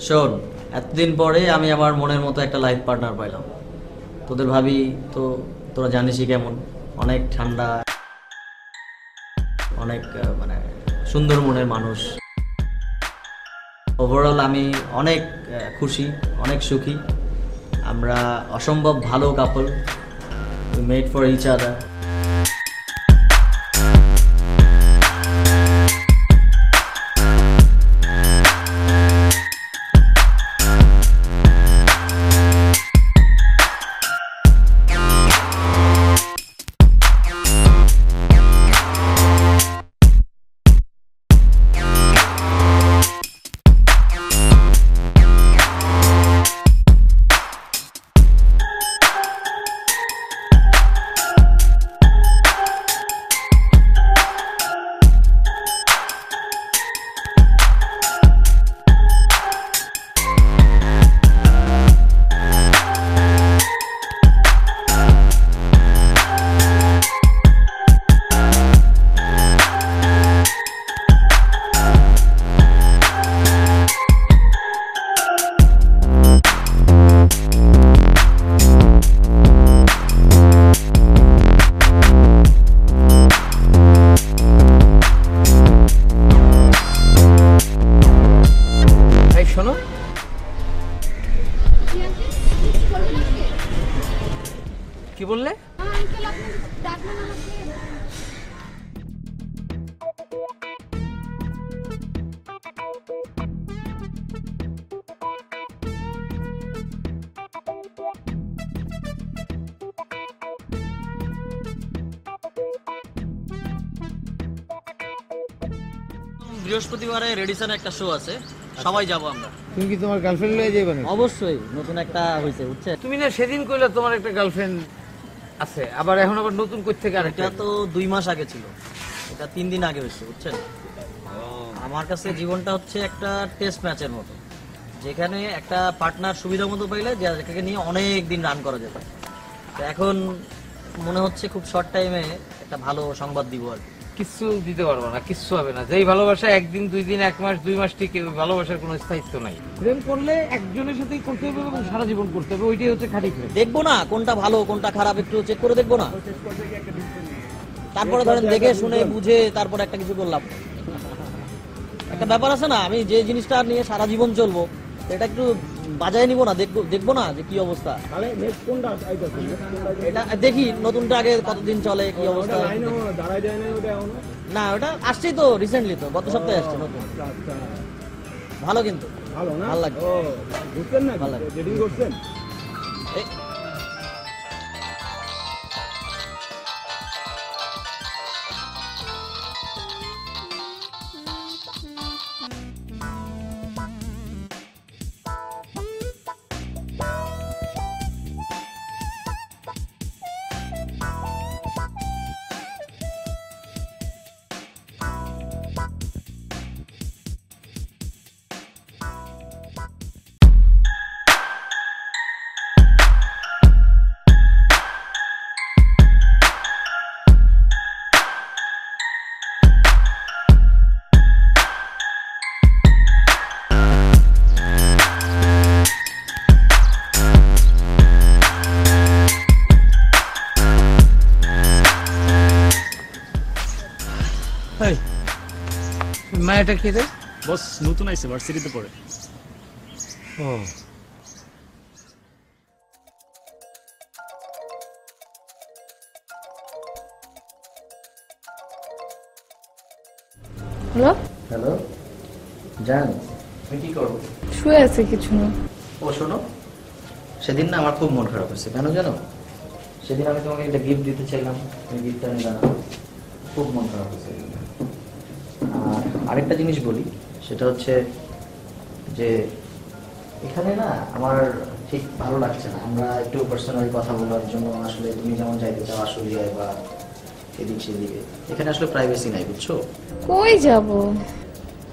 শোন, এতদিন পরে আমি আমার মনের মতো একটা লাইফ পার্টনার পাইলাম। তোদের ভাবি তো তোরা জানিসই কেমন, অনেক ঠান্ডা, অনেক মানে সুন্দর মনের মানুষ। ওভারঅল আমি অনেক খুশি, অনেক সুখী। আমরা অসম্ভব ভালো couple, we made for each other. কি বললে? বৃহস্পতিবারে রেডিসনে একটা শো আছে, সবাই যাব আমরা। তুমি কি তোমার গার্লফ্রেন্ড লয়ে যাবে না? অবশ্যই, নতুন একটা হইছে বুঝছে। তুমি না সেদিন কইলা তোমার একটা গার্লফ্রেন্ড আছে, আবার এখন আবার নতুন কই থেকে আরেকটা? এটা তো 2 মাস আগে ছিল, এটা 3 দিন আগে হয়েছে বুঝছেন। আমার কাছে জীবনটা হচ্ছে একটা টেস্ট ম্যাচের মতো, যেখানে একটা পার্টনার সুবিধা মতো পাইলে যাকে নিয়ে অনেক দিন রান করা যেত। তো এখন মনে হচ্ছে খুব শর্ট টাইমে একটা ভালো সংবাদ দিব আর কি। কিচ্ছু দিতে পারবো না, কিচ্ছু হবে না। যেই ভালোবাসা একদিন, 2 দিন, 1 মাস, 2 মাস ঠিক, ভালোবাসার কোনো স্থায়িত্ব নাই। প্রেম করলে একজনের সাথেই করতে হবে এবং সারা জীবন করতে হবে, ওইটাই হচ্ছে খাঁটি প্রেম। দেখবো না কোনটা ভালো কোনটা খারাপ, একটু চেক করে দেখবো না, তারপরে ধরেন দেখে শুনে বুঝে তারপরে একটা কিছু করলাম। একটা ব্যাপার আছে না, আমি যে জিনিসটা নিয়ে সারা জীবন চলবো এটা একটু বাজায় নিব না, দেখবো না যে কি অবস্থা। এটা দেখি নতুনটা আগে কতদিন চলে, কি অবস্থা। না ওটা আসছেই তো রিসেন্টলি, তো গত সপ্তাহে আসছে নতুন। ভালো, কিন্তু ভালো লাগে। ভালো লাগে। মায়াটা খেতে বস নতুন আইছে, ভার্সিটিতে পড়ে। ও হ্যালো হ্যালো জান, তুমি কি করো? শুয়ে আছে কিছু না। ও শোনো, সেদিন না আমার খুব মন খারাপ হয়েছে, কেন জানো? সেদিন আমি তোমাকে একটা গিফট দিতে চাইলাম, তুমি গিফটটা নিলে না, খুব মন খারাপ হয়েছে। আর আরেকটা জিনিস বলি, সেটা হচ্ছে যে এখানে না আমার ঠিক ভালো লাগছে না। আমরা একটু পার্সোনালি কথা বলার জন্য আসলে তুমি যেমন যাইতে চাও আসলে যায়, বা এদিক সেদিকে, এখানে আসলে প্রাইভেসি নাই বুঝছো। কই যাব?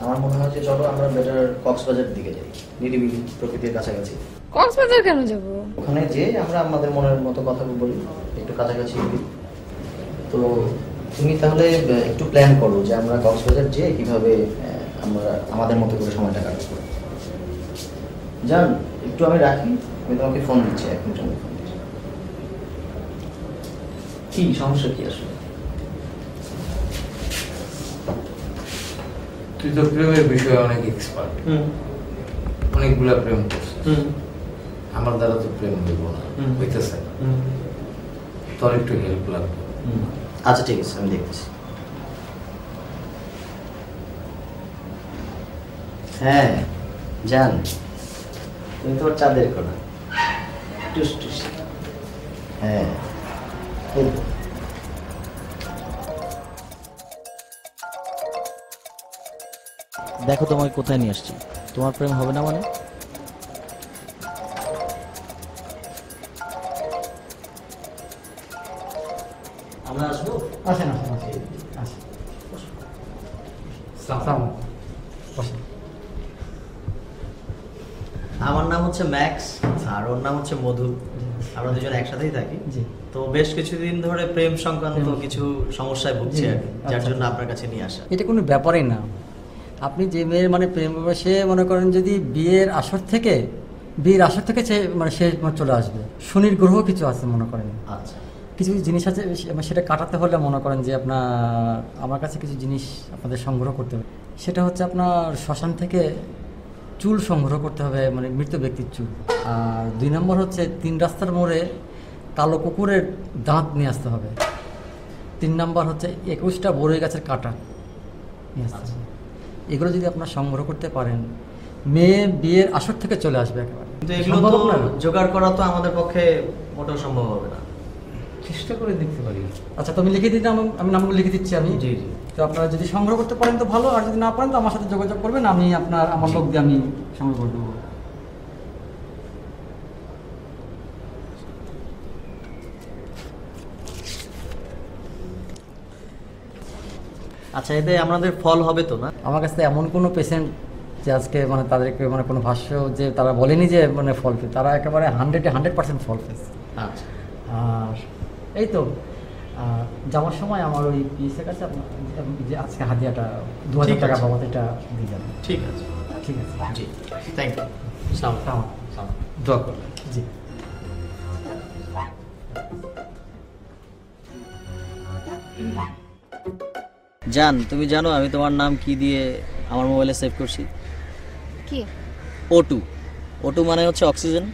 আমার মনে হয় যে চলো আমরা বেটার কক্সবাজার দিকে যাই, নিরিবিলি প্রকৃতির কাছাকাছি। কক্সবাজার কেন যাব? ওখানে যে আমরা আমাদের মনের মতো কথা বলি, একটু কাছাকাছি। তো তুমি তাহলে একটু প্ল্যান করো যে আমরা কক্সবাজার যেয়ে কিভাবে আমরা আমাদের মতো করে সময়টা কাটাবো। জান একটু আমি রাখি, আমি তোমাকে ফোন দিচ্ছি, 1 মিনিট আমি ফোন দিচ্ছি। কি সমস্যা কি আসলে? তুই তো প্রেমের বিষয়ে অনেক এক্সপার্ট, অনেকগুলা প্রেম করছিস। আমার দ্বারা তো প্রেম হইব না, হইতেছে না। তোর একটু হেল্প লাগবে। আচ্ছা ঠিক আছে, আমি দেখতেছি। হ্যাঁ জান, তুমি তোমার চাঁদের কোনা টুস টুস। হ্যাঁ এই তো। দেখো তোমাকে কোথায় নিয়ে আসছি, তোমার প্রেম হবে না মানে? আমরা আসবো। আসেন আসেন আসেন আসেন। আমার নাম হচ্ছে ম্যাক্স আর ওর নাম হচ্ছে মধু। আমরা দুজন একসাথেই থাকি। জি। তো বেশ কিছুদিন ধরে প্রেম সংক্রান্ত কিছু সমস্যায় ভুগছি আর কি, যার জন্য আপনার কাছে নিয়ে আসা। এটা কোনো ব্যাপারই না। আপনি যে মেয়ের মানে প্রেম করবে, সে মনে করেন যদি বিয়ের আসর থেকে সে মানে সে চলে আসবে। শনির গ্রহ কিছু আছে মনে করেন, আচ্ছা কিছু কিছু জিনিস আছে, সেটা কাটাতে হলে মনে করেন যে আপনার আমার কাছে কিছু জিনিস আপনাদের সংগ্রহ করতে হবে। সেটা হচ্ছে আপনার শ্মশান থেকে চুল সংগ্রহ করতে হবে, মানে মৃত ব্যক্তির চুল। আর 2 নম্বর হচ্ছে 3 রাস্তার মোড়ে কালো কুকুরের দাঁত নিয়ে আসতে হবে। 3 নম্বর হচ্ছে 21টা বড়ই গাছের কাঁটা নিয়ে আসতে হবে। এগুলো যদি আপনার সংগ্রহ করতে পারেন, মেয়ে বিয়ের আসর থেকে চলে আসবে একেবারে। কিন্তু এগুলো সম্ভব তো আপনার? জোগাড় করা তো আমাদের পক্ষে মোটেও সম্ভব হবে না। চেষ্টা করে দেখতে পারি। আচ্ছা, তো আমি লিখে দিতাম, আমি নামগুলো লিখে দিচ্ছি আমি। জি জি। তো আপনারা যদি সংগ্রহ করতে পারেন তো ভালো, আর যদি না পারেন তো আমার সাথে যোগাযোগ করবেন, আমি আমার লোক দিয়ে আমি সংগ্রহ করে দেবো। আচ্ছা, এতে আমাদের ফল হবে তো না? আমার কাছে এমন কোনো পেশেন্ট যে আজকে মানে তাদেরকে মানে কোনো ভাষ্য যে তারা বলেনি যে মানে ফল পেয়ে, তারা একেবারে 100% ফল পেয়েছে। আচ্ছা আর এই তো যাওয়ার সময় আমার ওই পিএসের কাছে আপনার যে আজকে হাদিয়াটা 2000 ঠিক টাকা আছে। বাবদ এটা দিয়ে যাবেন। ঠিক আছে। ঠিক আছে। জি থ্যাংক ইউ। সালাম। দোয়া করো। জি। জান, তুমি জানো আমি তোমার নাম কি দিয়ে আমার মোবাইলে সেভ করছি? কি? O2। O2 মানে হচ্ছে অক্সিজেন।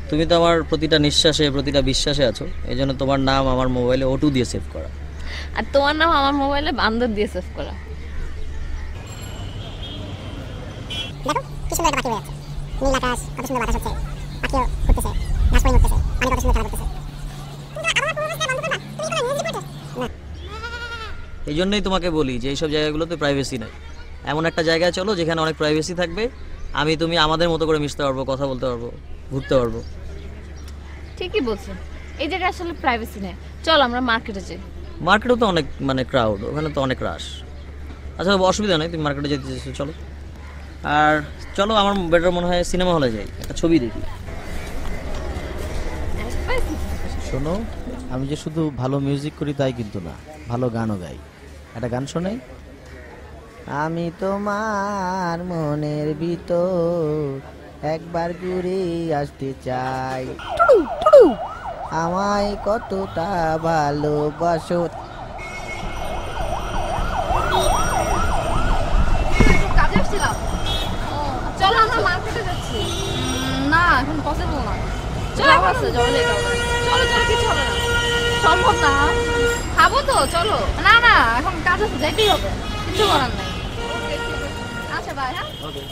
তুমি তো আমার প্রতিটা নিঃশ্বাসে, প্রতিটা বিশ্বাসে আছো, এই জন্য তোমার নাম আমার মোবাইলে O2 দিয়ে সেভ করা। আর তোমার নাম আমার মোবাইলে বান্দর দিয়ে সেভ করা। দেখো কি সুন্দর একটা পাখি উড়ে যাচ্ছে, নীল আকাশ, কত সুন্দর বাতাস হচ্ছে, পাখিও ঘুরতেছে, ঘাস পরিয়ে উঠতেছে, পানি কত সুন্দর খেলা করতেছে। এই জন্যই তোমাকে বলি যে এইসব জায়গাগুলোতে প্রাইভেসি নাই। এমন একটা জায়গায় চলো যেখানে অনেক প্রাইভেসি থাকবে, আমি তুমি আমাদের মতো করে মিশতে পারবো, কথা বলতে পারবো, ঘুরতে পারবো। ঠিকই বলছেন, এই জায়গায় আসলে প্রাইভেসি নেই। চল আমরা মার্কেটে যাই। মার্কেটেও তো অনেক মানে ক্রাউড, ওখানে তো অনেক রাশ। আচ্ছা অসুবিধা নেই, তুমি মার্কেটে যেতে চাইছো চলো। আর চলো, আমার বেটার মনে হয় সিনেমা হলে যাই, একটা ছবি দেখি। শোনো, আমি যে শুধু ভালো মিউজিক করি তাই কিন্তু না, ভালো গানও গাই। একটা গান শোনাই। আমি তোমার মনের ভিতর একবার ঘুরে আসতে চাই, আমায় কতটা ভালোবাসো। কাজে আসছিলাম। চলো আমরা মার্কেটে যাচ্ছি। না এখন পসিবল না। চলো আছে চলো চলো চলো কিছু হবে না। সম্ভব না। খাবো তো চলো। না না এখন কাজ আছে, যাইতেই হবে, কিছু করার নাই। ওকে ঠিক আছে। আচ্ছা বাই। হ্যাঁ ওকে।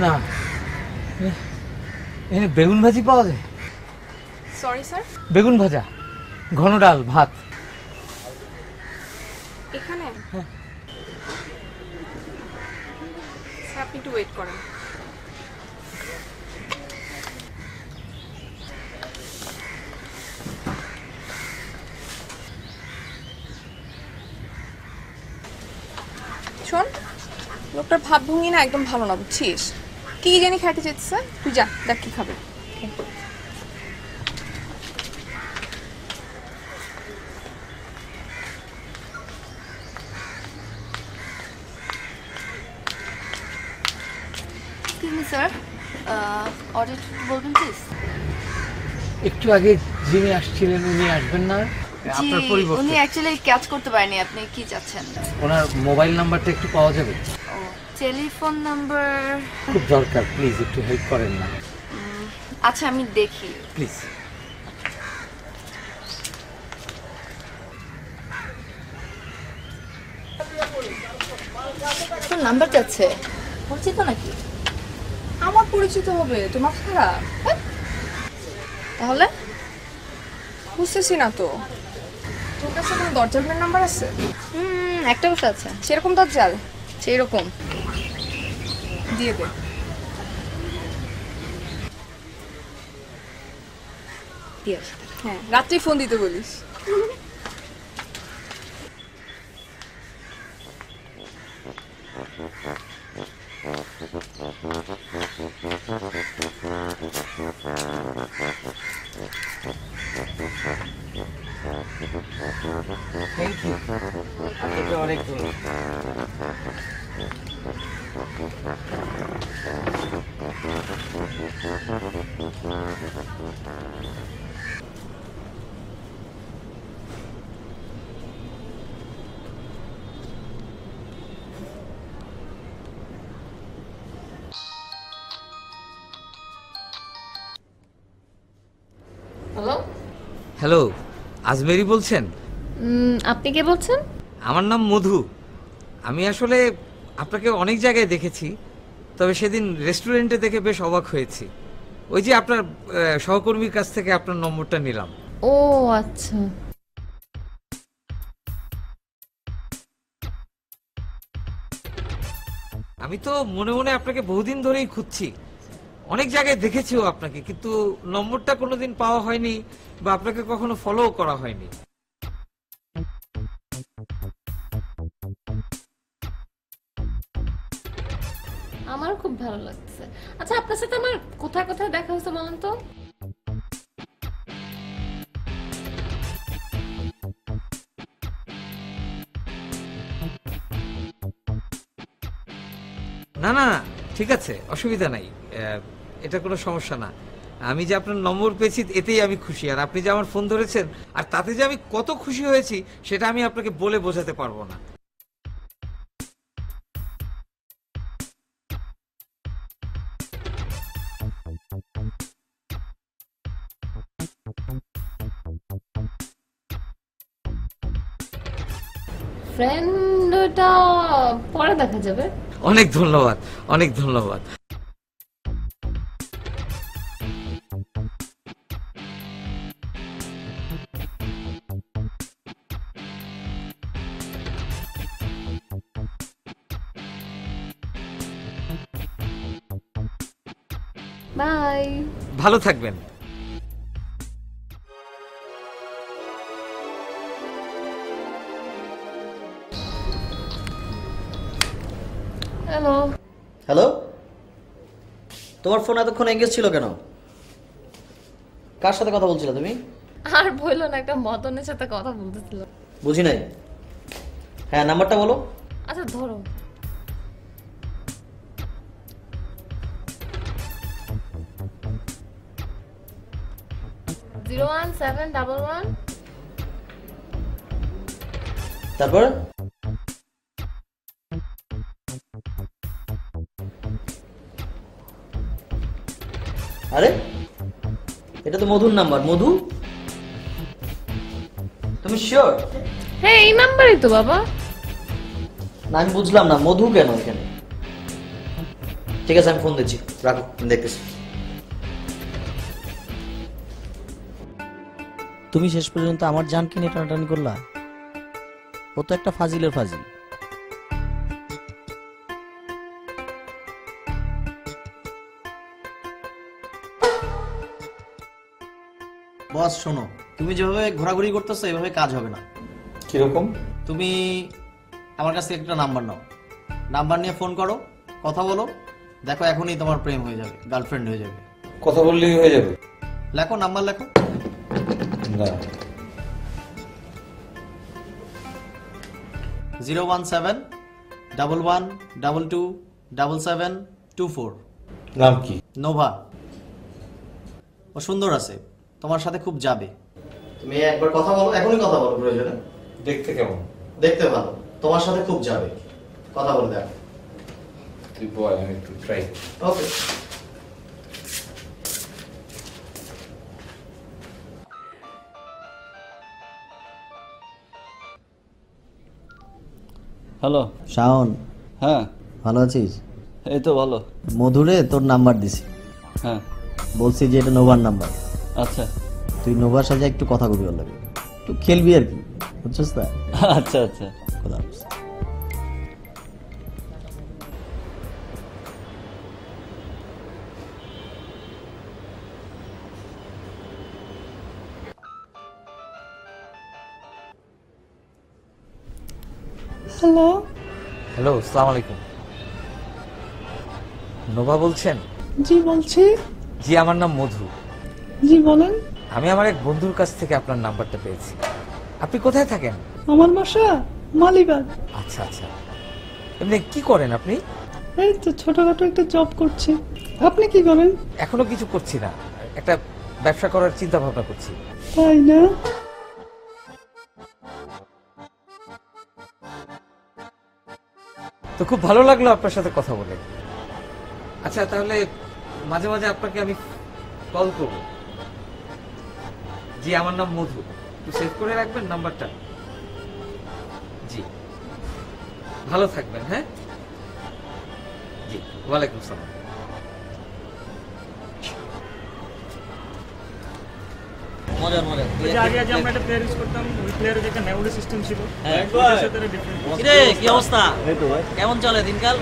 না, এখানে বেগুন ভাজি পাওয়া যায়? Sorry sir. বেগুন ভাজা, ঘন ডাল, ভাত। এখানে স্যার আপনি একটু ওয়েট করেন। শোন, লোকটার ভাবভঙ্গি না একদম ভালো না, বুঝছিস? কি জানি খাইতে চাইতেছে, তুই যা দেখ কি খাবে। স্যার অর্ডার বলবেন প্লিজ। একটু আগে যিনি আসছিলেন উনি আসবেন না আপনার উনি পরিবর্তে? অ্যাকচুয়ালি ক্যাচ করতে পারেনি। আপনি কি চাচ্ছেন? ওনার মোবাইল নাম্বারটা একটু পাওয়া যাবে? ও টেলিফোন নাম্বার খুব দরকার, প্লিজ একটু হেল্প করেন না আচ্ছা আমি দেখি প্লিজ। তোর নাম্বার চাচ্ছে, পরিচিত নাকি? আমার পরিচিত হবে, তোমার খারাপ তাহলে বুঝতেছি না তো। তোর কাছে কোনো দরজালের নাম্বার আছে? একটা বসে আছে সেরকম দরজাল সেই রকম। দিয়ে দে। দিয়ে আসি। হ্যাঁ, রাত্রি ফোন দিতে বলিস। থ্যাংক ইউ, আপনাকে অনেক ধন্যবাদ। হ্যালো, হ্যালো, আজমেরি বলছেন? আপনি কে বলছেন? আমার নাম মধু। আমি আসলে আপনাকে অনেক জায়গায় দেখেছি, তবে সেদিন রেস্টুরেন্টে দেখে বেশ অবাক হয়েছি। ওই যে আপনার সহকর্মীর কাছ থেকে আপনার নম্বরটা নিলাম। ও আচ্ছা। আমি তো মনে মনে আপনাকে বহুদিন ধরেই খুঁজছি, অনেক জায়গায় দেখেছিও আপনাকে, কিন্তু নম্বরটা কোনোদিন পাওয়া হয়নি বা আপনাকে কখনো ফলো করা হয়নি। আমারও খুব ভালো লাগছে। আচ্ছা আপনার সাথে আমার কোথায় কোথায় দেখা হয়েছে বলেন তো? না না, ঠিক আছে, অসুবিধা নাই, এটা কোনো সমস্যা না। আমি যে আপনার নম্বর পেয়েছি এতেই আমি খুশি, আর আপনি যে আমার ফোন ধরেছেন আর তাতে যে আমি কত খুশি হয়েছি সেটা আমি আপনাকে বলে বোঝাতে পারবো না। ফ্রেন্ডটা পরে দেখা যাবে। অনেক ধন্যবাদ, অনেক ধন্যবাদ। বাই। ভালো থাকবেন। হ্যালো। হ্যালো, তোমার ফোন এতক্ষণ এঙ্গেজ ছিল কেন? কার সাথে কথা বলছিলে তুমি? আর বললো না, একটা মদনের সাথে কথা বলতেছিল। বুঝি নাই। হ্যাঁ, নাম্বারটা বলো। আচ্ছা ধরো। জিরো 1711 তারপর আরে এটা তো মধুর নাম্বার। মধু, তুমি শিওর? হ্যাঁ এই নাম্বারই তো বাবা। না আমি বুঝলাম না মধু কেন এখানে। ঠিক আছে আমি ফোন দিচ্ছি, রাখো, আমি দেখতেছি। তুমি শেষ পর্যন্ত আমার জানকে নিয়ে টানাটানি করলা? ও তো একটা ফাজিলের ফাজিল। বস শোনো, তুমি যেভাবে ঘোরাঘুরি করতেছো এভাবে কাজ হবে না। কিরকম? তুমি আমার কাছ থেকে একটা নাম্বার নাও, নাম্বার নিয়ে ফোন করো, কথা বলো, দেখো এখনই তোমার প্রেম হয়ে যাবে, গার্লফ্রেন্ড হয়ে যাবে। কথা বললেই হয়ে যাবে? লেখো, নাম্বার লেখো। না। 017-11-22-7724। নাম কি? নোভা। ও সুন্দর আছে, তোমার সাথে খুব যাবে। তুমি একবার কথা বলো, এখনই কথা বলো প্রয়োজনে। দেখতে কেমন? দেখতে ভালো, তোমার সাথে খুব যাবে, কথা বলে দেখো। তুই বল, আমি একটু ট্রাই। ওকে। হ্যালো শাওন, হ্যাঁ ভালো আছিস? এই তো ভালো। মধুরে তোর নাম্বার দিছি, হ্যাঁ বলছি যে এটা নোভার নাম্বার। আচ্ছা তুই নোভার সাথে একটু কথা কবি, ওর লাগে একটু খেলবি আর কি, বুঝছিস না? আচ্ছা আচ্ছা কথা বলছি। হ্যালো হ্যালো, আসসালামু আলাইকুম। নোভা বলছেন? জি বলছি। জি, আমার নাম মধু। জি বলেন। আমি আমার এক বন্ধুর কাছ থেকে আপনার নাম্বারটা পেয়েছি। আপনি কোথায় থাকেন? আমার বাসা মালিবাগ। আচ্ছা আচ্ছা, এমনি কি করেন আপনি? এই তো ছোটখাটো একটা জব করছি। আপনি কি করেন? এখনো কিছু করছি না, একটা ব্যবসা করার চিন্তা ভাবনা করছি। তাই না? তো খুব ভালো লাগলো আপনার সাথে কথা বলে। আচ্ছা, তাহলে মাঝে মাঝে আপনাকে আমি কল করব। জি, আমার নাম মধু, একটু সেভ করে রাখবেন নাম্বারটা। জি, ভালো থাকবেন। হ্যাঁ, জি, ওয়ালাইকুম আসসালাম। মজার মজার। ওই যে আগে আমরা একটা প্লেয়ার ইউজ করতাম, ওই প্লেয়ারের যে একটা মেমোরি সিস্টেম ছিল, হ্যাঁ। ওইটার সাথে একটা different। কিরে কি অবস্থা? এই তো ভাই। কেমন চলে দিনকাল?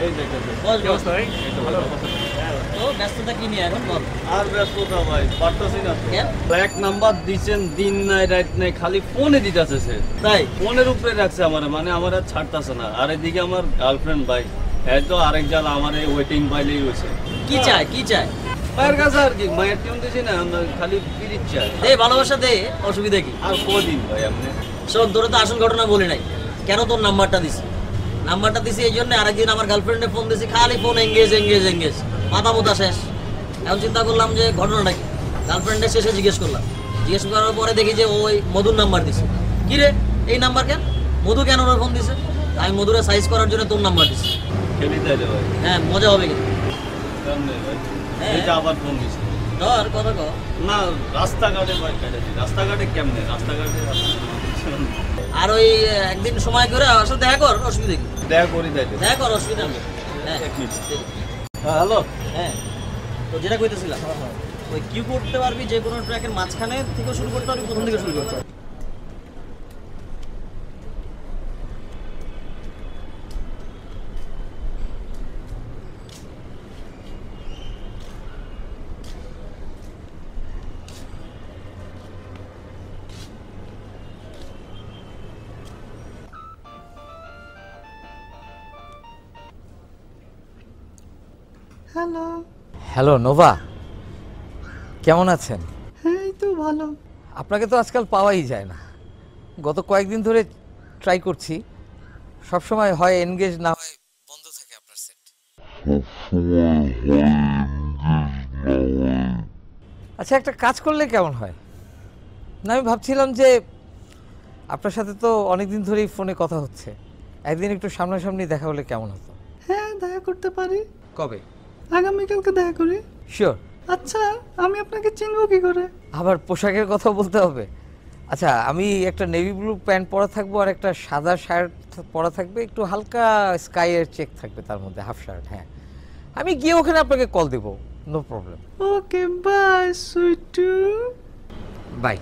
বস কি বস। অবস্থা ভাই? ভালো। তো ব্যস্ততা কি নিয়ে এখন বল? আর ব্যস্ততা ভাই পারতাছি না তো। কেন? এক নাম্বার দিছেন, দিন নাই রাত নাই, খালি ফোনে দিতেছে সে। তাই? ফোনের উপরে রাখছে আমার, মানে আমার আর ছাড়তাছে না। আর এদিকে আমার গার্লফ্রেন্ড ভাই, এই তো আরেক জাল আমার ওয়েটিং পাইলেই হয়েছে। কি চায় কি চায়? মায়ের কাছে আর কি, মায়ের টিউন দিছি না, আমরা খালি পিরিচ চাই। দে ভালোবাসা দে, অসুবিধা কি? আর কদিন ভাই আপনি? শোন, তোর তো আসল ঘটনা বলি নাই। কেন তোর নাম্বারটা দিছি? নাম্বারটা দিছি এই জন্য, আরেকদিন আমার গার্লফ্রেন্ডে ফোন দিছি, খালি ফোন এঙ্গেজ এঙ্গেজ এঙ্গেজ, মাথা মোতা শেষ। এখন চিন্তা করলাম যে ঘটনাটা কি। গার্লফ্রেন্ডের শেষে জিজ্ঞেস করলাম, জিজ্ঞেস করার পরে দেখি যে ওই মধুর নাম্বার দিছে। কি রে, এই নাম্বার কেন? মধু কেন ওর ফোন দিছে? আমি মধুরে সাইজ করার জন্য তোর নাম্বার দিছি। খেলি তাই রে ভাই। হ্যাঁ, মজা হবে কিন্তু। কেমনে ভাই? হ্যাঁ। এই যে আবার ফোন দিছে। ধর কথা কো। না, রাস্তাঘাটে ভাই কাটাচ্ছি। রাস্তাঘাটে কেমনে? রাস্তাঘাটে আর ওই একদিন সময় করে আমার সাথে দেখা কর, অসুবিধা কি? দেখা করি তাই তো। দেখা কর, অসুবিধা নেই। হ্যাঁ এক মিনিট। ঠিক আছে। হ্যালো। হ্যাঁ, তো যেটা কইতেছিলাম, ওই কিউ করতে পারবি যে কোনো ট্র্যাকের মাঝখানে থেকে শুরু করতে পারবি, প্রথম থেকে শুরু করতে পারবি। হ্যালো। হ্যালো নোভা, কেমন আছেন? এই তো ভালো। আপনাকে তো আজকাল পাওয়াই যায় না। গত কয়েকদিন ধরে ট্রাই করছি, সবসময় হয় এনগেজ, না হয় বন্ধ থাকে আপনার সেট। আচ্ছা, একটা কাজ করলে কেমন হয়? না, আমি ভাবছিলাম যে আপনার সাথে তো অনেকদিন ধরেই ফোনে কথা হচ্ছে, একদিন একটু সামনাসামনি দেখা হলে কেমন হতো? হ্যাঁ, দেখা করতে পারি। কবে? আগামীকালকে দেখা করি। শিওর। আচ্ছা, আমি আপনাকে চিনবো কি করে? আবার পোশাকের কথা বলতে হবে? আচ্ছা, আমি একটা নেভি ব্লু প্যান্ট পরা থাকবো, আর একটা সাদা শার্ট পরা থাকবে, একটু হালকা স্কাইয়ের চেক থাকবে তার মধ্যে, হাফ শার্ট। হ্যাঁ, আমি গিয়ে ওখানে আপনাকে কল দেবো, নো প্রবলেম। ওকে, বাই সুইটু। বাই।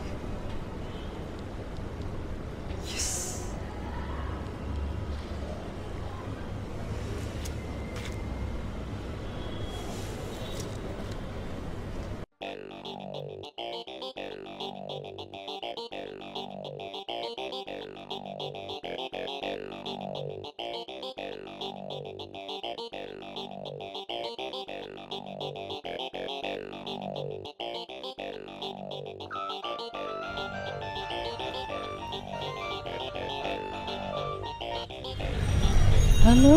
হ্যালো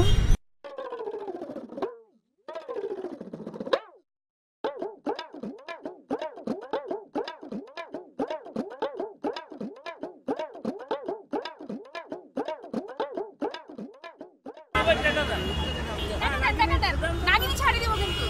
নাগিনী ছাড়িয়ে দেবো কিন্তু।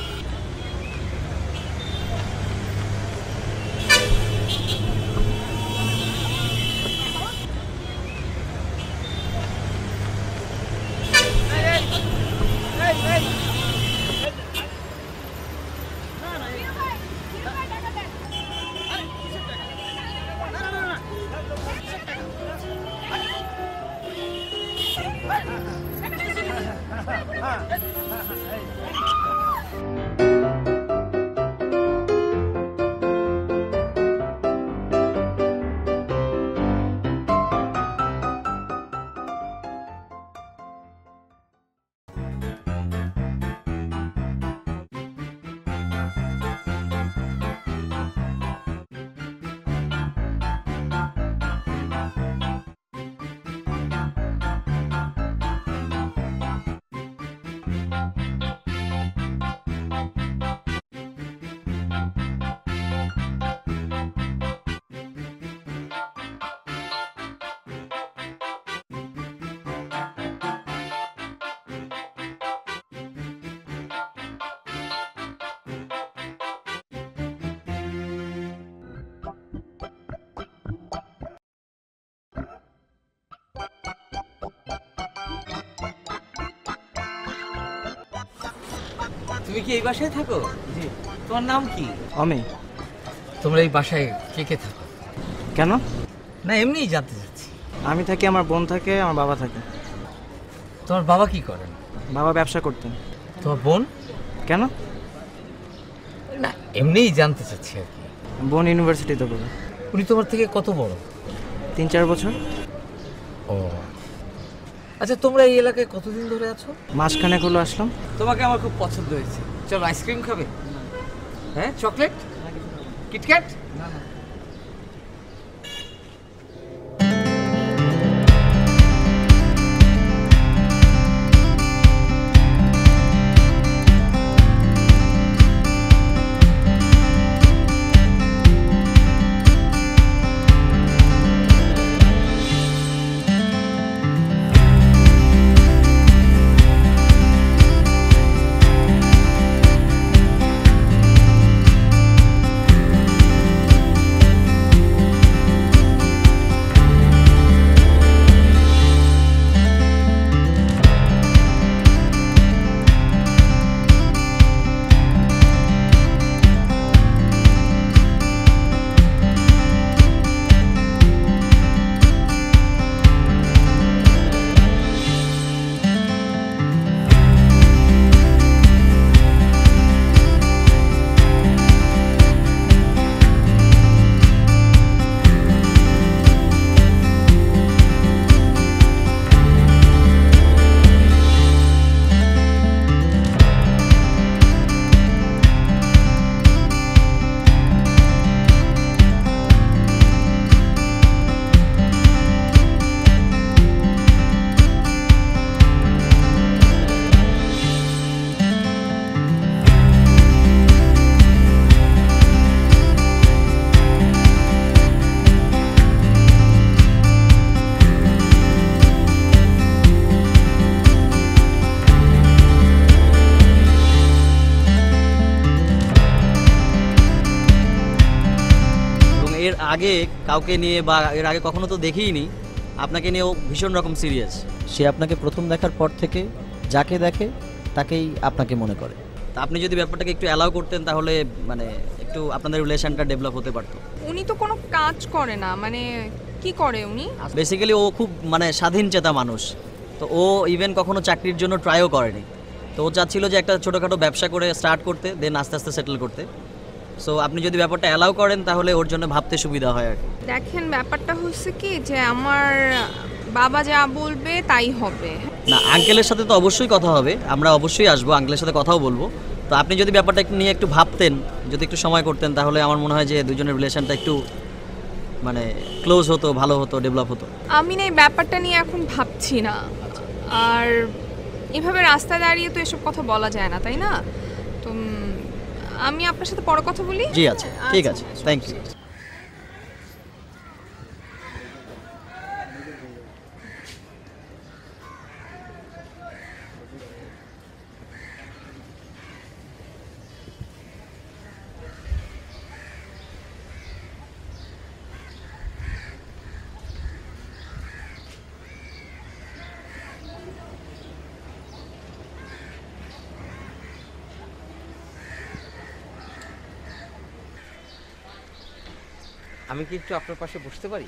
তুমি কি এই বাসায় থাকো? জি। তোমার নাম কি? আমি। তোমরা এই বাসায় কে কে থাকো? কেন? না এমনিই জানতে চাচ্ছি। আমি থাকি, আমার বোন থাকে, আমার বাবা থাকে। তোমার বাবা কি করেন? বাবা ব্যবসা করতেন। তোমার বোন? কেন? না এমনিই জানতে চাচ্ছি আর কি। বোন ইউনিভার্সিটিতে পড়ে। উনি তোমার থেকে কত বড়? 3-4 বছর। ও আচ্ছা, তোমরা এই এলাকায় কতদিন ধরে আছো? মাসখানেক হলো আসলাম। তোমাকে আমার খুব পছন্দ হয়েছে। চলো আইসক্রিম খাবে? হ্যাঁ, চকলেট, কিটক্যাট? না না। এর আগে কাউকে নিয়ে বা এর আগে কখনো তো দেখিইনি, আপনাকে নিয়েও ভীষণ রকম সিরিয়াস। সে আপনাকে প্রথম দেখার পর থেকে যাকে দেখে তাকেই আপনাকে মনে করে। তা আপনি যদি ব্যাপারটাকে একটু অ্যালাউ করতেন তাহলে মানে একটু আপনাদের রিলেশনটা ডেভেলপ হতে পারতো। উনি তো কোনো কাজ করে না, মানে কি করে উনি? বেসিক্যালি ও খুব মানে স্বাধীন চেতা মানুষ, তো ও ইভেন কখনো চাকরির জন্য ট্রাইও করেনি। তো ও চাচ্ছিল যে একটা ছোটোখাটো ব্যবসা করে স্টার্ট করতে, দেন আস্তে আস্তে সেটেল করতে। সো আপনি যদি ব্যাপারটা অ্যালাউ করেন তাহলে ওর জন্য ভাবতে সুবিধা হয় আর কি। দেখেন ব্যাপারটা হচ্ছে কি যে আমার বাবা যা বলবে তাই হবে। না, আঙ্কেলের সাথে তো অবশ্যই কথা হবে, আমরা অবশ্যই আসবো, আঙ্কেলের সাথে কথাও বলবো। তো আপনি যদি ব্যাপারটা একটু নিয়ে একটু ভাবতেন, যদি একটু সময় করতেন, তাহলে আমার মনে হয় যে দুজনের রিলেশনটা একটু মানে ক্লোজ হতো, ভালো হতো, ডেভেলপ হতো। আমি না এই ব্যাপারটা নিয়ে এখন ভাবছি না। আর এভাবে রাস্তায় দাঁড়িয়ে তো এসব কথা বলা যায় না, তাই না? তো আমি আপনার সাথে পরে কথা বলি। জি আচ্ছা, ঠিক আছে, থ্যাংক ইউ। আমি কি একটু আপনার পাশে বসতে পারি?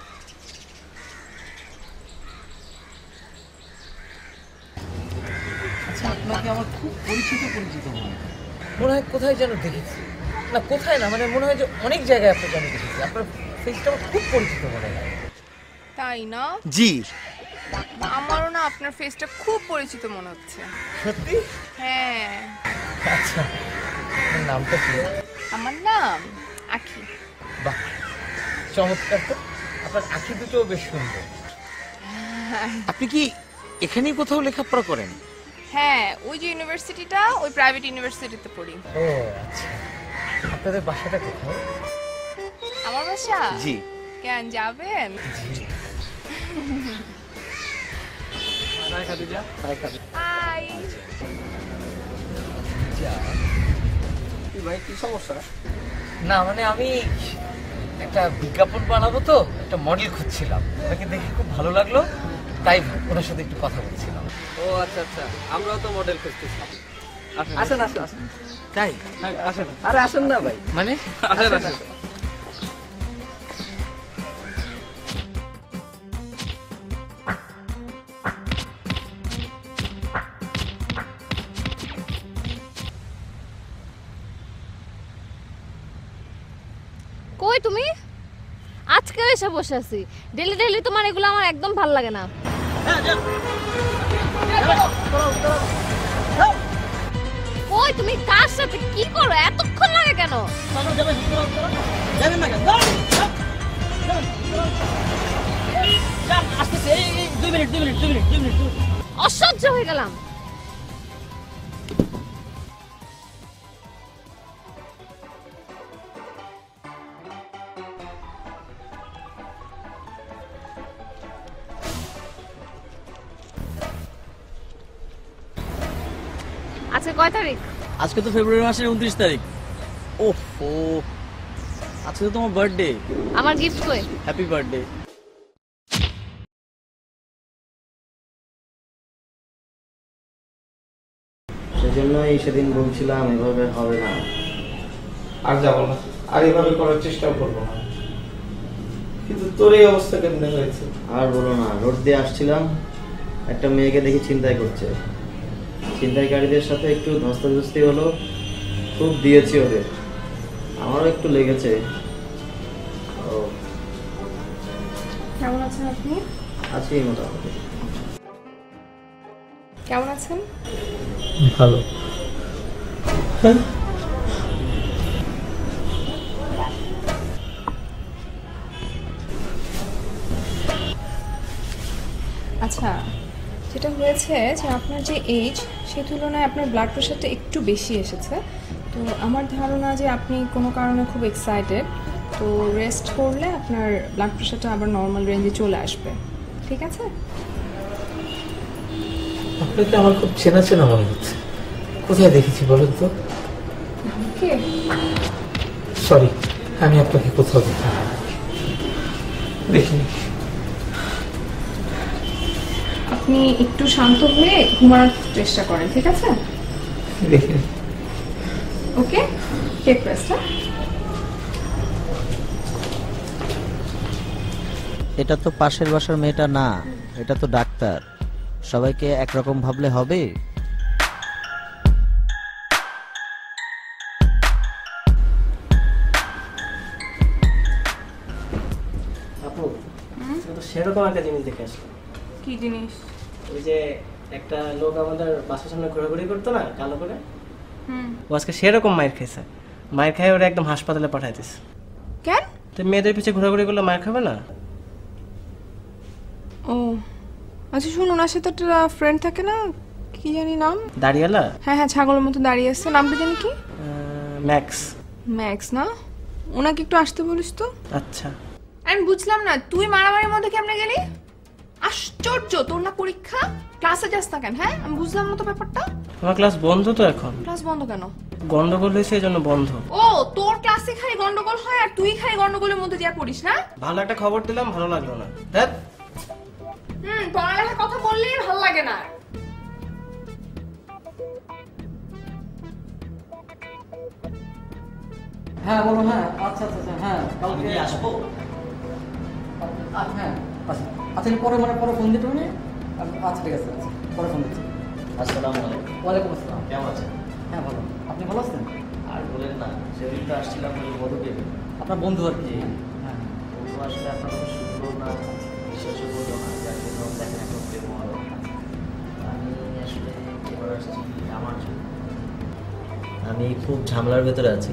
আচ্ছা, আপনাকে আমার খুব পরিচিত মনে হয় কোথায় যেন দেখেছি। না কোথায় না, মানে মনে হয় যে অনেক জায়গায় আপনাকে আমি দেখেছি। আপনার ফেসটা আমার খুব পরিচিত মনে হয়। তাই না? জি, আমারও না আপনার ফেসটা খুব পরিচিত মনে হচ্ছে। সত্যি? হ্যাঁ। আচ্ছা, আপনার নামটা কি? আমার নাম আখি। বাহ, চমৎকার তো। আপনার আখি দুটোও বেশ সুন্দর। আপনি কি এখানেই কোথাও লেখাপড়া করেন? হ্যাঁ, ওই যে ইউনিভার্সিটিটা, ওই প্রাইভেট ইউনিভার্সিটিতে পড়ি। ও আচ্ছা, আপনাদের বাসাটা কোথায়? আমার বাসা? জি। কেন যাবেন? Hi Khadija. Hi Khadija. Hi. কি ভাই, কি সমস্যা? না মানে আমি একটা বিজ্ঞাপন বানাবো তো, একটা মডেল খুঁজছিলাম। ওনাকে দেখে খুব ভালো লাগলো, তাই ওনার সাথে একটু কথা বলছিলাম। ও আচ্ছা আচ্ছা, আমরাও তো মডেল খুঁজতেছি। আসেন আসেন আসেন। তাই? আসেন। আরে আসেন না ভাই। মানে? আসেন আসেন। কই তুমি? আজকে এসে বসে আছি। ডেলি ডেলি তোমার এগুলো আমার একদম ভালো লাগে না। কই তুমি কার সাথে কি করো? এতক্ষণ লাগে কেন? অসহ্য হয়ে গেলাম। আজকে কয় তারিখ? আজকে তো ফেব্রুয়ারি মাসের 29 তারিখ। ওহো, আজকে তো তোমার বার্থডে। আমার গিফট কই? Happy birthday. সেজন্যই সেদিন বলছিলাম এভাবে হবে না। আর যাবো না, আর এভাবে করার চেষ্টাও করবো না। কিন্তু তোর এই অবস্থা কেমনে হয়েছে? আর বলো না, রোড দিয়ে আসছিলাম, একটা মেয়েকে দেখি ছিনতাই করছে। ছিনতাইকারীদের সাথে একটু ধস্তাধস্তি হলো, খুব দিয়েছি ওদের, আমারও একটু লেগেছে। ও কেমন আছেন আপনি? আছি মোটামুটি। কেমন আছেন? ভালো। আচ্ছা, যেটা হয়েছে যে আপনার যে এজ, সেই তুলনায় আপনার ব্লাড প্রেশারটা একটু বেশি এসেছে। তো আমার ধারণা যে আপনি কোনো কারণে খুব এক্সাইটেড, তো রেস্ট করলে আপনার ব্লাড প্রেশারটা আবার নর্মাল রেঞ্জে চলে আসবে। ঠিক আছে? আপনাকে আমার খুব চেনা চেনা মনে হচ্ছে। কোথায় দেখেছি বলেন তো? কে? সরি, আমি আপনাকে কোথাও দেখিনি। আপনি একটু শান্ত হয়ে ঘুমানোর চেষ্টা করেন, ঠিক আছে? দেখিনি। ওকে, টেক রেস্ট। এটা তো পাশের বাসার মেয়েটা না, এটা তো ডাক্তার। সবাইকে একরকম ভাবলে হবে? আপু, তো সেরকম একটা জিনিস দেখে আসলাম। কি জিনিস? ওই যে একটা লোক আমাদের বাসার সামনে ঘোরাঘুরি করতো না, কালো করে, ও আজকে সেরকম মায়ের খেয়েছে। মায়ের খাই ওরা একদম হাসপাতালে পাঠাই দিছে। কেন? তো মেয়েদের পিছিয়ে ঘোরাঘুরি করলে মায়ের খাবে না? ও আচ্ছা, শুনুন, ওনার সাথে একটা ফ্রেন্ড থাকে না, কি জানি নাম? দাড়িয়ালা? হ্যাঁ হ্যাঁ, ছাগলের মতো দাঁড়িয়ে আছে। নামটা জানি কি? ম্যাক্স। ম্যাক্স না? ওনাকে একটু আসতে বলিস তো। আচ্ছা। আমি বুঝলাম না, তুই মারামারির মধ্যে কেমনে গেলি? আশ্চর্য, তোর না পরীক্ষা, ক্লাসে যাস না কেন? হ্যাঁ, আমি বুঝলাম না তো ব্যাপারটা। আমার ক্লাস বন্ধ তো এখন। ক্লাস বন্ধ কেন? গন্ডগোল হয়েছে এই জন্য বন্ধ। ও, তোর ক্লাসে খালি গন্ডগোল হয় আর তুই খালি গন্ডগোলের মধ্যে যা পড়িস না? ভালো একটা খবর দিলাম, ভালো লাগলো না। দেখ, পড়ালেখার কথা বললেই ভালো লাগে না। হ্যাঁ বলো। হ্যাঁ আচ্ছা আচ্ছা আচ্ছা, হ্যাঁ কালকে আসবো। হ্যাঁ আচ্ছা আচ্ছা, পরে মানে পরে ফোন দিতে হবে। আচ্ছা ঠিক আছে, আচ্ছা পরে ফোন দিচ্ছি। আসসালামু আলাইকুম। ওয়ালাইকুম আসসালাম। কেমন আছেন? হ্যাঁ ভালো। আপনি ভালো আছেন? আর বলেন না, সেদিন তো আসছিলাম ওই মধুকে, আপনার বন্ধু আর কি। হ্যাঁ, বন্ধু আসলে আপনার কথা শুনলো না, বিশ্বাসও করলো না, যার জন্য দেখেন এখন প্রেম হলো। আমি আসলে এবার আসছি আমার জন্য। আমি খুব ঝামেলার ভেতরে আছি,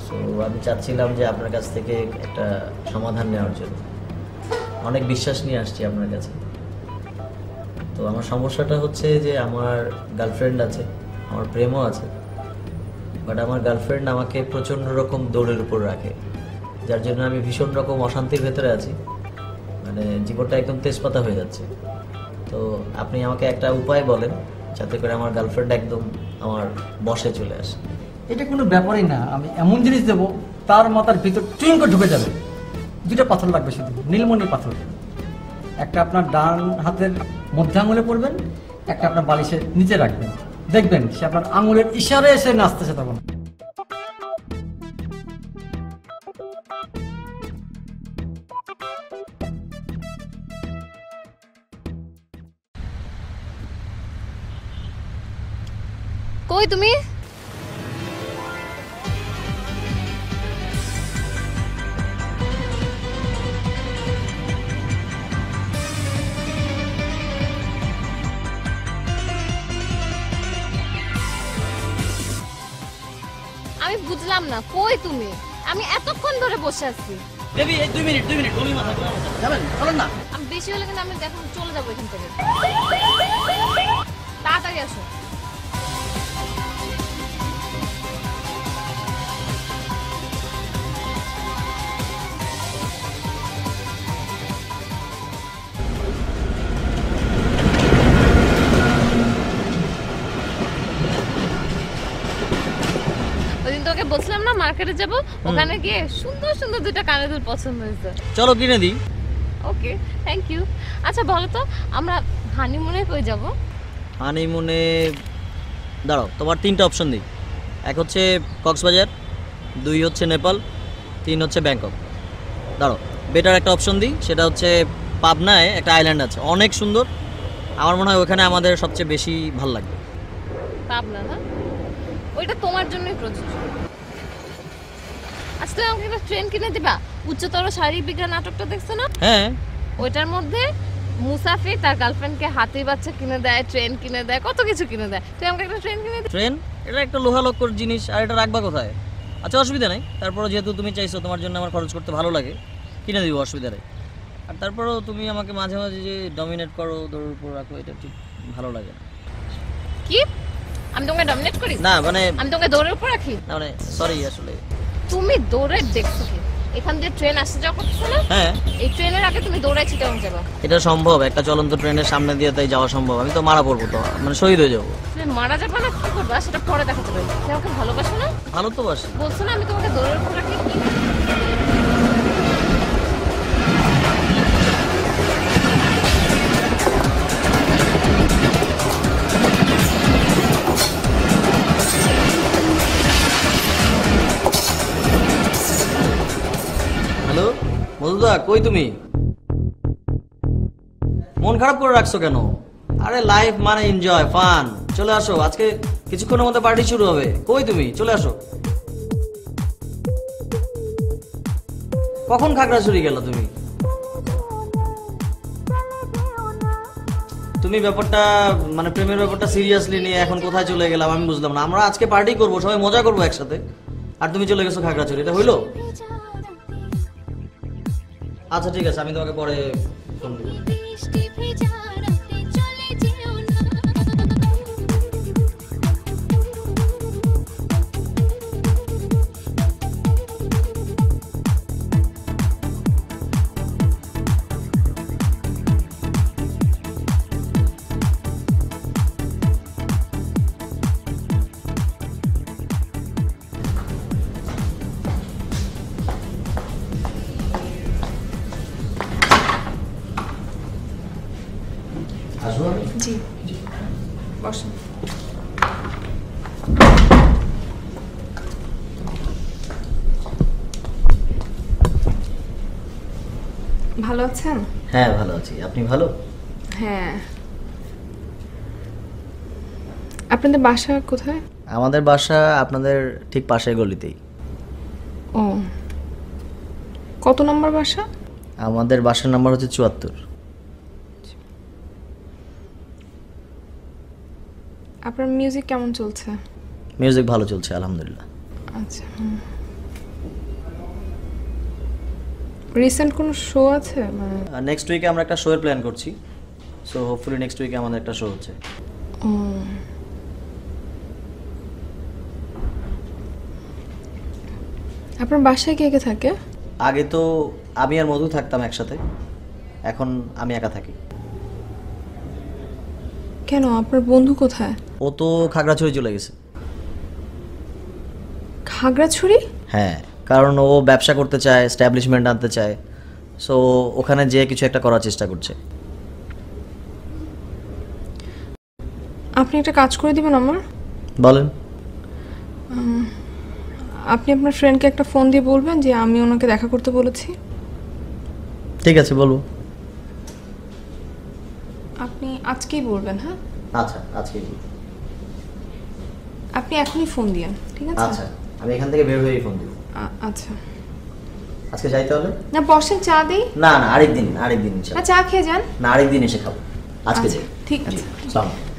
সো আমি চাচ্ছিলাম যে আপনার কাছ থেকে একটা সমাধান নেওয়ার জন্য। অনেক বিশ্বাস নিয়ে আসছি আপনার কাছে। তো আমার সমস্যাটা হচ্ছে যে আমার গার্লফ্রেন্ড আছে, আমার প্রেমও আছে, বাট আমার গার্লফ্রেন্ড আমাকে প্রচণ্ড রকম দৌড়ের উপর রাখে, যার জন্য আমি ভীষণ রকম অশান্তির ভেতরে আছি। মানে জীবনটা একদম তেজপাতা হয়ে যাচ্ছে। তো আপনি আমাকে একটা উপায় বলেন যাতে করে আমার গার্লফ্রেন্ড একদম আমার বশে চলে আসে। এটা কোনো ব্যাপারই না। আমি এমন জিনিস দেবো তার মাথার ভিতর চুইং করে ঢুকে যাবে। দুটা পাথর লাগবে শুধু, নীলমণি পাথর। একটা আপনার ডান হাতের মধ্যে আঙুলে পড়বেন, একটা আপনার বালিশের নিচে রাখবেন। দেখবেন সে আপনার আঙুলের ইশারে এসে নাচতেছে তখন। কই তুমি? আমি বুঝলাম না, কই তুমি? আমি এতক্ষণ ধরে বসে আছি। বেবি এই 2 মিনিট বমি মাথা যাবেন, চলেন না। আমি বেশি হলে কিন্তু আমি এখন চলে যাবো এখান থেকে। তাড়াতাড়ি আসো। ওইদিন তোকে বলছিলাম না মার্কেটে যাব, ওখানে গিয়ে সুন্দর সুন্দর দুটো কানের দুল পছন্দ হয়েছে। চলো কিনে দিই। ওকে, থ্যাংক ইউ। আচ্ছা বলো তো, আমরা হানিমুনে কই যাব? হানিমুনে দাঁড়াও, তোমার 3টা অপশন দিই। এক হচ্ছে কক্সবাজার, 2 হচ্ছে নেপাল, 3 হচ্ছে ব্যাংকক। দাঁড়াও, বেটার একটা অপশন দিই, সেটা হচ্ছে পাবনায় একটা আইল্যান্ড আছে, অনেক সুন্দর। আমার মনে হয় ওখানে আমাদের সবচেয়ে বেশি ভালো লাগবে। পাবনা না? ওইটা তোমার জন্যই প্রযোজ্য। আচ্ছা তুমি আমাকে একটা ট্রেন কিনে দিবা? উচ্চতর শারীরিক বিজ্ঞান নাটকটা দেখছো না? হ্যাঁ। ওইটার মধ্যে মুসাফির তার গার্লফ্রেন্ডকে হাতি বাচ্চা কিনে দেয়, ট্রেন কিনে দেয়, কত কিছু কিনে দেয়। তুই আমাকে একটা ট্রেন কিনে দিবি? ট্রেন? এটা একটা লোহালক্কর জিনিস, আর এটা রাখবা কোথায়? আচ্ছা অসুবিধা নেই, তারপরে যেহেতু তুমি চাইছো, তোমার জন্য আমার খরচ করতে ভালো লাগে, কিনে দিব, অসুবিধা নেই। আর তারপরেও তুমি আমাকে মাঝে মাঝে যে ডমিনেট করো, দৌড়ের উপর রাখো, এটা ঠিক ভালো লাগে না। কি? আমি তোমাকে ডমিনেট করি? না মানে আমি তোমাকে দৌড়ের উপর রাখি? না মানে সরি, আসলে তুমি দৌড়ের দেখছো কি? এখান দিয়ে ট্রেন আসছে যখন না, হ্যাঁ এই ট্রেনের আগে তুমি দৌড়াইছি কেমন যাবা? এটা সম্ভব? একটা চলন্ত ট্রেনের সামনে দিয়ে তাই যাওয়া সম্ভব? আমি তো মারা পড়বো, তো মানে শহীদ হয়ে যাবো। তুমি মারা যাবে না, কি করবা সেটা পরে দেখা যাবে। তুমি আমাকে ভালোবাসো না? ভালো তো বাসি। বলছো না আমি তোমাকে দৌড়ের উপর রাখি? হ্যালো মধুদা, কই তুমি? মন খারাপ করে রাখছো কেন? আরে লাইফ মানে এনজয়, ফান। চলে আসো, আজকে কিছুক্ষণের মধ্যে পার্টি শুরু হবে। কই তুমি? চলে আসো। কখন খাগড়াছড়ি গেল তুমি? তুমি ব্যাপারটা মানে প্রেমের ব্যাপারটা সিরিয়াসলি নিয়ে এখন কোথায় চলে গেলাম আমি বুঝলাম না। আমরা আজকে পার্টি করবো, সবাই মজা করবো একসাথে, আর তুমি চলে গেছো খাগড়াছড়ি, এটা হইলো? আচ্ছা ঠিক আছে, আমি তোমাকে পরে ফোন দেবো। আসবো আমি? জি বসুন। ভালো আছেন? হ্যাঁ ভালো আছি, আপনি ভালো? হ্যাঁ। আপনাদের বাসা কোথায়? আমাদের বাসা আপনাদের ঠিক পাশের গলিতেই। ও, কত নম্বর বাসা? আমাদের বাসার নাম্বার হচ্ছে ৭৪। আপনার মিউজিক কেমন চলছে? মিউজিক ভালো চলছে আলহামদুলিল্লাহ। আচ্ছা, রিসেন্ট কোনো শো আছে? মানে নেক্সট উইকে আমরা একটা শো এর প্ল্যান করছি, সো হোপফুলি নেক্সট উইকে আমাদের একটা শো হচ্ছে। ও, আপনার বাসায় কে কে থাকে? আগে তো আমি আর মধু থাকতাম একসাথে, এখন আমি একা থাকি। কেন, আপনার বন্ধু কোথায়? ও তো খাগড়াছড়ি চলে গেছে। খাগড়াছড়ি? হ্যাঁ, কারণ ও ব্যবসা করতে চায়, এস্টাবলিশমেন্ট আনতে চায়, সো ওখানে যেয়ে কিছু একটা করার চেষ্টা করছে। আপনি একটা কাজ করে দিবেন আমার? বলেন। আপনি আপনার ফ্রেন্ডকে একটা ফোন দিয়ে বলবেন যে আমি ওনাকে দেখা করতে বলেছি। ঠিক আছে, বলবো। আপনি আজকেই বলবেন। হ্যাঁ আচ্ছা, আজকেই বলবো। আপনি এখনই ফোন দিয়েন, ঠিক আছে? আচ্ছা, আমি এখান থেকে বের হয়েই ফোন দিব। আচ্ছা, আজকে যাই তাহলে? না বসেন, চা দিই। না না, আরেকদিন না, চা খেয়ে যান। না, আরেকদিন এসে খাবো, আজকে যাই। ঠিক আছে। আসসালামু আলাইকুম।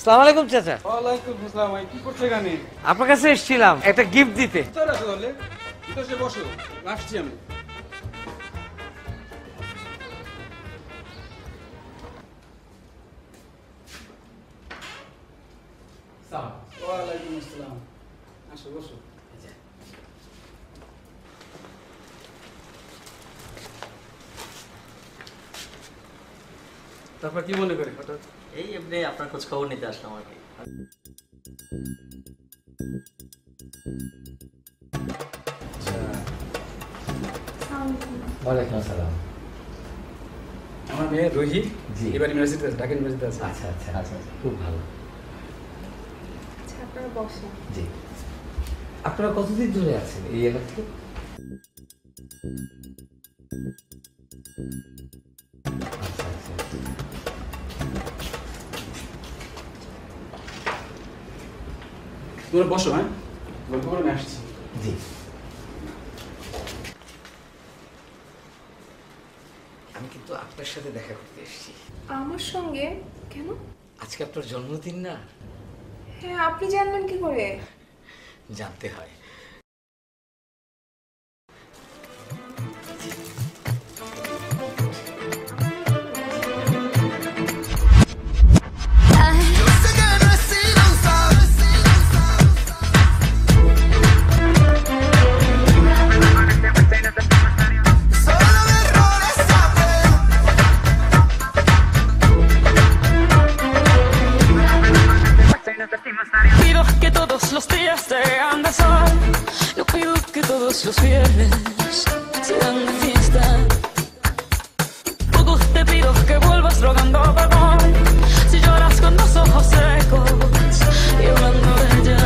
আসসালামু আলাইকুম চাচা। ওয়ালাইকুম আসসালাম। কি করছো এখানে? আপনার কাছে এসেছিলাম একটা গিফট দিতে। তাহলে ভিতরে বসো, আসছি আমি। ওয়ালাইকুম আসসালাম, আসো বসো। তারপর কি মনে করে হঠাৎ? এই এমনি আপনার খোঁজ খবর নিতে আসলাম আর কি। ওয়ালাইকুম আসসালাম। আমার মেয়ে রোহি এবার ইউনিভার্সিটিতে আছে, ঢাকা ইউনিভার্সিটিতে আছে। আচ্ছা আচ্ছা আচ্ছা, খুব ভালো। আচ্ছা, আপনারা বসেন। জি, আপনারা কতদিন ধরে আছেন এই এলাকাতে? আচ্ছা আচ্ছা, তোমরা বসো। হ্যাঁ, গল্প করে আমি আসছি। জি। আমি কিন্তু আপনার সাথে দেখা করতে এসেছি। আমার সঙ্গে? কেন? আজকে আপনার জন্মদিন না? হ্যাঁ, আপনি জানলেন কি করে? জানতে হয়। Pido que todos los días sean de sol. Yo pido que todos los viernes sean de fiesta. Poco te pido que vuelvas rogando perdón. Si lloras con los ojos secos y hablando de ella.